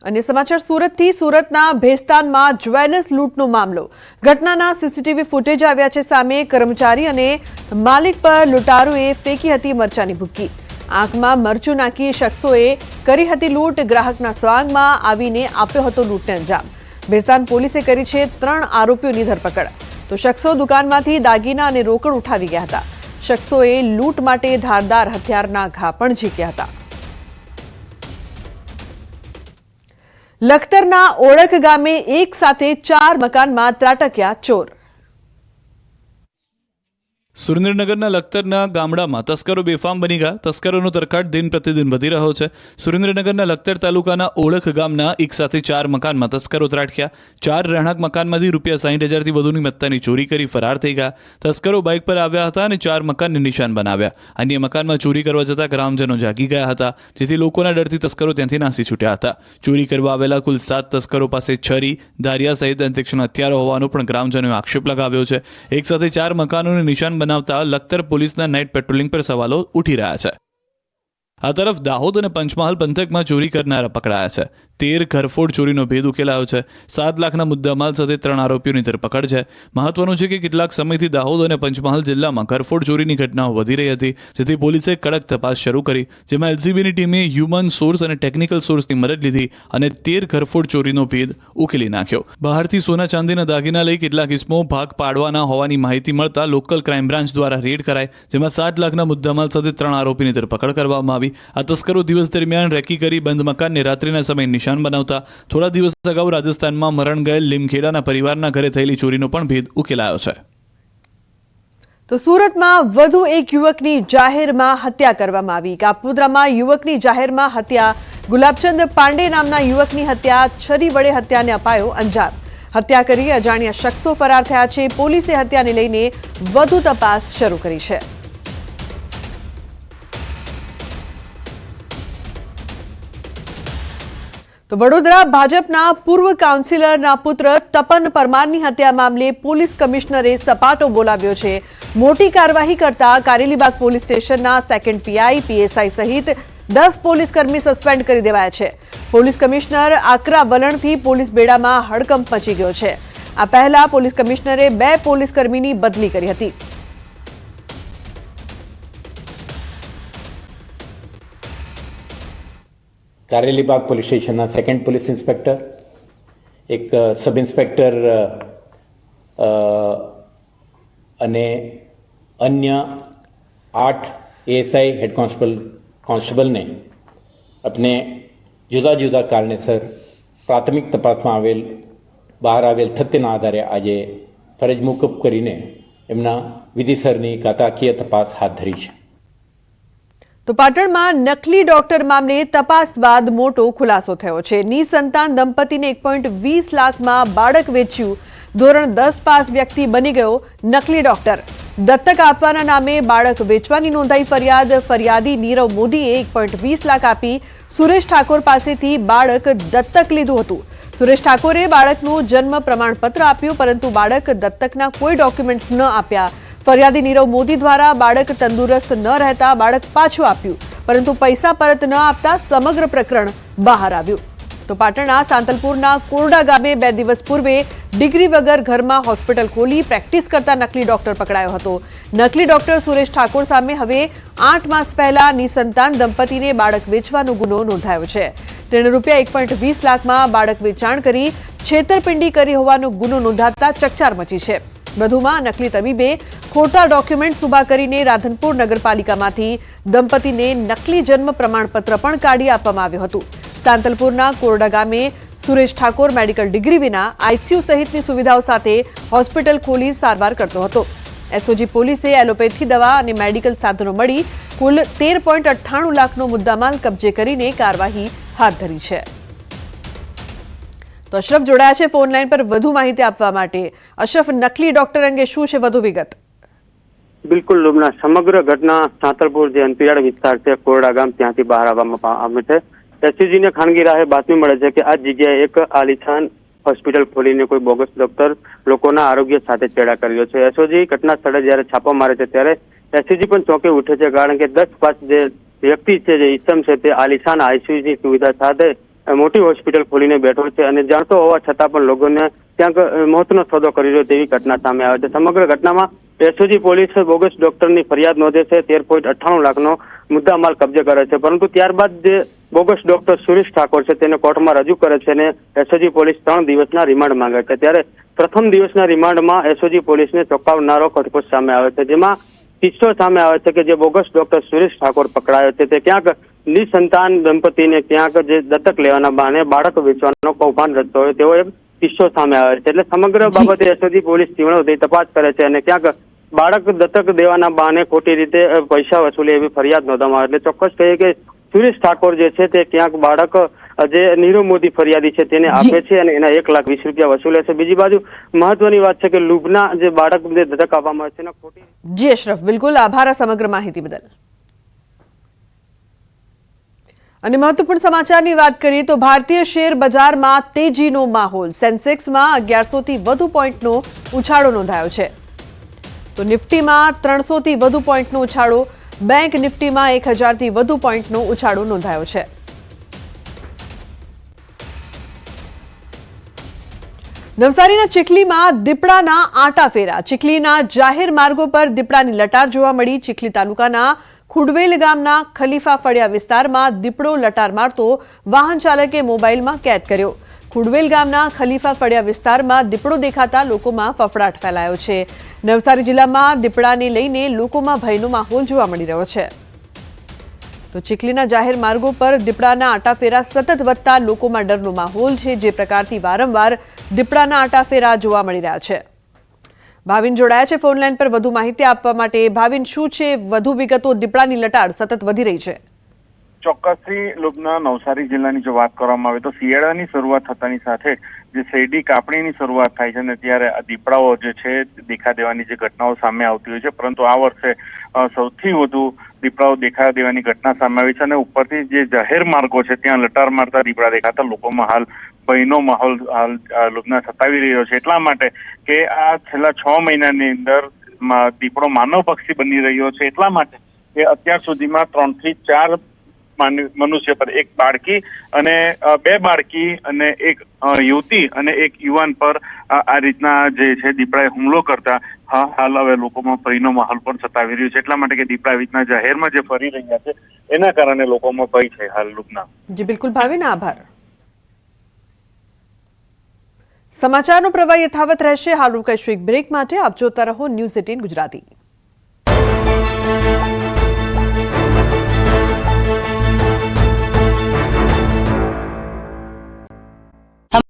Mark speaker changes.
Speaker 1: अन्य समाचार सूरतना भेस्ताનમાં જ્વેલર્સ લૂંટનો મામલો। ઘટનાના સીસીટીવી ફૂટેજ આવ્યા છે સામે। કર્મચારી અને માલિક પર લૂંટારુએ ફેંકી હતી મરચાની ભૂક્કી। આંખમાં મરચું નાખી શખ્સોએ કરી હતી લૂંટ। ગ્રાહકના સ્વાંગમાં આવીને આપ્યો હતો લૂંટને અંજામ। ભેસ્તાન પોલીસે કરી છે 3 આરોપીઓની ધરપકડ। તો શખ્સો દુકાનમાંથી દાગીના અને રોકડ ઉઠાવી ગયા હતા। શખ્સોએ લૂંટ માટે ધારદાર હથિયારના ઘા પણ ઝીક્યા હતા। લખતરના ઓળખ ગામે એક સાથે 4 મકાનમાં ત્રાટક્યા ચોર।
Speaker 2: સુરેન્દ્રનગરના લખતરના ગામડામાં તસ્કરો બેફામ બની ગયા। તસ્કરોનો તરખાટ દિન પ્રતિદિન વધી રહ્યો છે। સુરેન્દ્રનગરના લખતર તાલુકાના ઓળખ ગામના એક સાથે 4 મકાનમાં તસ્કરો ત્રાટક્યા। 4 રહેણાંક મકાનમાંથી ₹60,000થી વધુની મત્તાની ચોરી કરી ફરાર થઈ ગયા। તસ્કરો બાઇક પર આવ્યા હતા અને 4 મકાનને નિશાન બનાવ્યા। અન્ય મકાનમાં ચોરી કરવા જતા ગ્રામજનો જાગી ગયા હતા, જેથી લોકોના ડરથી તસ્કરો ત્યાંથી નાસી છૂટ્યા હતા। ચોરી કરવા આવેલા કુલ 7 તસ્કરો પાસે છરી, દારિયા સહિત તીક્ષ્ણ હથિયારો હોવાનો પણ ગ્રામજનોએ આક્ષેપ લગાવ્યો છે। એક સાથે 4 મકાનોને નિશાન બનાવતા લખતર પોલીસના નાઇટ પેટ્રોલિંગ પર સવાલો ઉઠી રહ્યા છે। આ તરફ દાહોદ અને પંચમહાલ પંથકમાં ચોરી કરનારા પકડાયા છે। 13 ઘરફોડ ચોરીનો ભેદ ઉકેલાયો છે। 7 લાખના મુદ્દામાલ સાથે 3 આરોપીઓની ધરપકડ છે। મહત્વનું છે કે કેટલાક સમયથી દાહોદ અને પંચમહાલ જિલ્લામાં ઘરફોડ ચોરીની ઘટનાઓ વધી રહી હતી, જેથી પોલીસે કડક તપાસ શરૂ કરી, જેમાં એલસીબીની ટીમે હ્યુમન સોર્સ અને ટેકનિકલ સોર્સની મદદ લીધી અને 13 ઘરફોડ ચોરીનો ભેદ ઉકેલી નાખ્યો। બહારથી સોના ચાંદીના દાગીના લઈ કેટલાક ઇસમો ભાગ પાડવાના હોવાની માહિતી મળતા લોકલ ક્રાઇમ બ્રાન્ચ દ્વારા રેડ કરાઈ, જેમાં 7 લાખના મુદ્દામાલ સાથે 3 આરોપીની ધરપકડ કરવામાં આવી। આ તસ્કરો દિવસ દરમિયાન રેકી કરી બંધ મકાનને રાત્રિના સમયે નિશાન બનાવતા। થોડા દિવસ અગાઉ રાજસ્થાનમાં મરણ ગયેલ લીમખેડાના પરિવારના ઘરે થયેલી ચોરીનો પણ ભેદ ઉકેલાયો છે।
Speaker 1: તો સુરતમાં વધુ એક યુવકની જાહેરમાં હત્યા કરવામાં આવી। કાપોદ્રામાં યુવકની જાહેરમાં હત્યા। ગુલાબચંદ પાંડે નામના યુવકની હત્યા। છરી વડે હત્યાને અપાયો અંજામ। હત્યા કરી અજાણ્યા શખ્સો ફરાર થયા છે। પોલીસે હત્યાને લઈને વધુ તપાસ શરૂ કરી છે। તો વડોદરા ભાજપના પૂર્વ કાઉન્સિલરના પુત્ર તપન પરમારની હત્યા મામલે પોલીસ કમિશનરે સપાટો બોલાવ્યો છે। મોટી કાર્યવાહી કરતા કારેલીબાગ પોલીસ સ્ટેશનના સેકન્ડ પીઆઈ, પીએસઆઈ સહિત 10 પોલીસકર્મી સસ્પેન્ડ કરી દેવાયા છે। પોલીસ કમિશનર આકરા વલણથી પોલીસ બેડામાં હડકંપ મચી ગયો છે। આ પહેલા પોલીસ કમિશનરે 2 પોલીસકર્મીની બદલી કરી હતી।
Speaker 3: કારેલીબાગ પોલીસ સ્ટેશનના સેકન્ડ પોલીસ ઇન્સ્પેક્ટર, એક સબ ઇન્સ્પેક્ટર અને અન્ય 8 એએસઆઈ હેડ કોન્સ્ટેબલને આપણે જુદા જુદા કારણેસર પ્રાથમિક તપાસમાં બહાર આવેલ તથ્યના આધારે આજે ફરજ મોકૂફ કરીને એમના વિધિસરની કાયદાકીય તપાસ હાથ ધરી છે।
Speaker 1: તો પાટણમાં નકલી ડોક્ટર મામલે તપાસ બાદ મોટો ખુલાસો થયો છે। નિસંતાન દંપતીને 1.20 લાખમાં બાળક વેચ્યું। ધોરણ 10 પાસ વ્યક્તિ બની ગયો નકલી ડોક્ટર। દત્તક આપવાના નામે બાળક વેચવાની નોંધાઈ ફરિયાદ। ફરિયાદી નીરવ મોદીએ 1.20 લાખ આપી સુરેશ ઠાકોર પાસેથી બાળક દત્તક લીધું હતું। સુરેશ ઠાકોરે બાળકનું જન્મ પ્રમાણપત્ર આપ્યું, પરંતુ બાળક દત્તકના કોઈ ડોક્યુમેન્ટ્સ ન આપ્યા। ફરિયાદી નીરવ મોદી દ્વારા બાળક તંદુરસ્ત ન રહેતા બાળક પાછું આપ્યું, પરંતુ પૈસા પરત ન આપતા સમગ્ર પ્રકરણ બહાર આવ્યું। તો પાટણના સાંતલપુરના કોરડા ગામે 2 દિવસ પૂર્વે ડિગ્રી વગર ઘરમાં હોસ્પિટલ ખોલી પ્રેક્ટિસ કરતા નકલી ડોક્ટર પકડાયો હતો। નકલી ડોક્ટર સુરેશ ઠાકોર સામે હવે 8 માસ પહેલા નિસંતાન દંપતીને બાળક વેચવાનો ગુનો નોંધાયો છે। તેણે ₹1.20 લાખમાં બાળક વેચાણ કરી છેતરપિંડી કરી હોવાનો ગુનો નોંધાતા ચકચાર મચી છે। વધુમાં નકલી તબીબે ખોટા ડોક્યુમેન્ટ ઉભા કરીને રાધનપુર નગરપાલિકામાંથી દંપતીને નકલી જન્મ પ્રમાણપત્ર પણ કાઢી આપવામાં આવ્યું હતું। સાંતલપુરના કોરડા ગામે સુરેશ ઠાકોર મેડિકલ ડિગ્રી વિના આઈસીયુ સહિતની સુવિધાઓ સાથે હોસ્પિટલ ખોલી સારવાર કરતો હતો। એસઓજી પોલીસે એલોપેથી દવા અને મેડિકલ સાધનો મળી કુલ 13.98 લાખનો મુદ્દામાલ કબજે કરીને કાર્યવાહી હાથ ધરી છે। તો અશરફ જોડાયા છે ફોન લાઈન પર વધુ માહિતી આપવા માટે। અશરફ, નકલી ડોક્ટર અંગે શું છે વધુ વિગત?
Speaker 4: બિલકુલ લુમના, સમગ્ર ઘટના સાંતલપુર જે અંતરિયાળ વિસ્તાર છે કોરડા ગામ ત્યાંથી બહાર આવવામાં આવે છે। એસઓજીને ખાનગી રાહે બાતમી મળે છે કે આ જગ્યાએ એક આલિશાન હોસ્પિટલ ખોલીને કોઈ બોગસ ડોક્ટર લોકોના આરોગ્ય સાથે ચેડા કર્યો છે। એસઓજી ઘટના સ્થળે જ્યારે છાપો મારે છે ત્યારે એસઓજી પણ ચોંકી ઉઠે છે, કારણ કે 10 પાસ જે વ્યક્તિ છે, જે ઈસમ છે, તે આલિશાન આઈસીયુની સુવિધા સાથે મોટી હોસ્પિટલ ખોલીને બેઠો છે અને જાણતો હોવા છતાં પણ લોકોને ક્યાંક મોતનો સોદો કરી રહ્યો તેવી ઘટના સામે આવે છે. સમગ્ર ઘટનામાં એસઓજી પોલીસ બોગસ ડોક્ટરની ફરિયાદ નોંધે છે. 13.98 લાખનો મુદ્દામાલ કબજે કરે છે, પરંતુ ત્યારબાદ જે બોગસ ડોક્ટર સુરેશ ઠાકોર છે તેને કોર્ટમાં રજૂ કરે છે અને એસઓજી પોલીસ 3 દિવસના રિમાન્ડ માંગે છે. ત્યારે પ્રથમ દિવસના રિમાન્ડમાં એસઓજી પોલીસને ચોંકાવનારો ખટકો સામે આવે છે, જેમાં કિસ્સો સામે આવે છે કે જે બોગસ ડોક્ટર સુરેશ ઠાકોર પકડાયો છે તે ક્યાંક નિસંતાન દંપતીને ક્યાંક જે દત્તક લેવાના બહાને બાળક વેચવાનો કૌભાંડ રચતો હોય તેવો એક કિસ્સો સામે આવે છે. એટલે સમગ્ર બાબતે એસઓજી પોલીસ તીવ્ર તપાસ કરે છે અને ક્યાંક બાળક દત્તક દેવાના બહાને ખોટી રીતે પૈસા વસૂલે એવી ફરિયાદ નોંધવામાં આવે. એટલે ચોક્કસ કહીએ કે સુરેશ ઠાકોર જે છે તે ક્યાંક બાળક જે નીરવ મોદી ફરિયાદી છે તેને આપે છે અને એના 1,20,000 રૂપિયા વસૂલે છે. બીજી બાજુ મહત્વની વાત છે કે લુબના જે બાળકને દત્તક આપવામાં આવે છે એના ખોટી.
Speaker 1: જી અશરફ, બિલકુલ આભાર આ સમગ્ર માહિતી બદલ. અને મહત્વપૂર્ણ સમાચારની વાત કરીએ તો ભારતીય શેર બજારમાં તેજીનો માહોલ. સેન્સેક્સમાં 1100 થી વધુ પોઈન્ટનો ઉછાળો નોંધાયો છે, તો નિફ્ટીમાં 300 થી વધુ પોઈન્ટનો ઉછાળો, બેંક નિફ્ટીમાં 1000 થી વધુ પોઈન્ટનો ઉછાળો નોંધાયો છે. નવસારીના ચીખલીમાં દીપડાના આંટાફેરા. ચીખલીના જાહેર માર્ગો પર દીપડાની લટાર જોવા મળી. ચીખલી તાલુકાના ખુડવેલ ગામના ખલીફા ફળિયા વિસ્તારમાં દીપડો લટાર મારતો વાહન ચાલકે મોબાઈલમાં કેદ કર્યો. ખુડવેલ ગામના ખલીફા ફળિયા વિસ્તારમાં દીપડો દેખાતા લોકોમાં ફફડાટ ફેલાયો છે. નવસારી જિલ્લામાં દીપડાને લઈને લોકોમાં ભયનો માહોલ જોવા મળી રહ્યો છે. તો ચીખલીના જાહેર માર્ગો પર દીપડાના આંટાફેરા સતત વધતા લોકોમાં ડરનો માહોલ છે. જે પ્રકારથી વારંવાર દીપડાના આંટાફેરા જોવા મળી રહ્યા છે. ભાવિન જોડાયા છે ફોનલાઈન પર વધુ માહિતી આપવા માટે. ભાવિન, શું છે વધુ વિગતો? દીપડાની લટાર સતત વધી રહી છે.
Speaker 5: ચોક્કસથી લુબના નવસારી જિલ્લાની જો વાત કરવામાં આવે તો શિયાળાની શરૂઆત થતાની સાથે જે શેરડી કાપણીની શરૂઆત થાય છે અને ત્યારે આ દીપડાઓ જે છે દેખા દેવાની જે ઘટનાઓ સામે આવતી હોય છે, પરંતુ આ વર્ષે સૌથી વધુ દીપડાઓ દેખા દેવાની ઘટના સામે આવી છે અને ઉપરથી જે જાહેર માર્ગો છે ત્યાં લટાર મારતા દીપડા દેખાતા લોકોમાં હાલ ભયનો માહોલ હાલ લુબના સતાવી રહ્યો છે. એટલા માટે કે આ છેલ્લા 6 મહિનાની અંદર દીપડો માનવ પક્ષી બની રહ્યો છે. એટલા માટે કે અત્યાર સુધીમાં 3 થી 4 મનુષ્ય પર, એક બાળકી અને 2 બાળકી અને એક યુવતી અને એક યુવાન પર આ રીતના જે છે દીપડાએ હુમલો કરતા હાલ હવે લોકોમાં ભયનો માહોલ પણ સતાવી રહ્યો છે. એટલા માટે કે દીપડા આવી રીતના જાહેરમાં જે ફરી રહ્યા છે એના કારણે લોકોમાં ભય છે હાલ લુબના.
Speaker 1: જી બિલકુલ ભાવિન, આભાર. સમાચારનો પ્રવાહ યથાવત રહેશે. હાલ રોકાઈશું એક બ્રેક માટે. આપ જોતા રહો ન્યૂઝ 18 ગુજરાતી.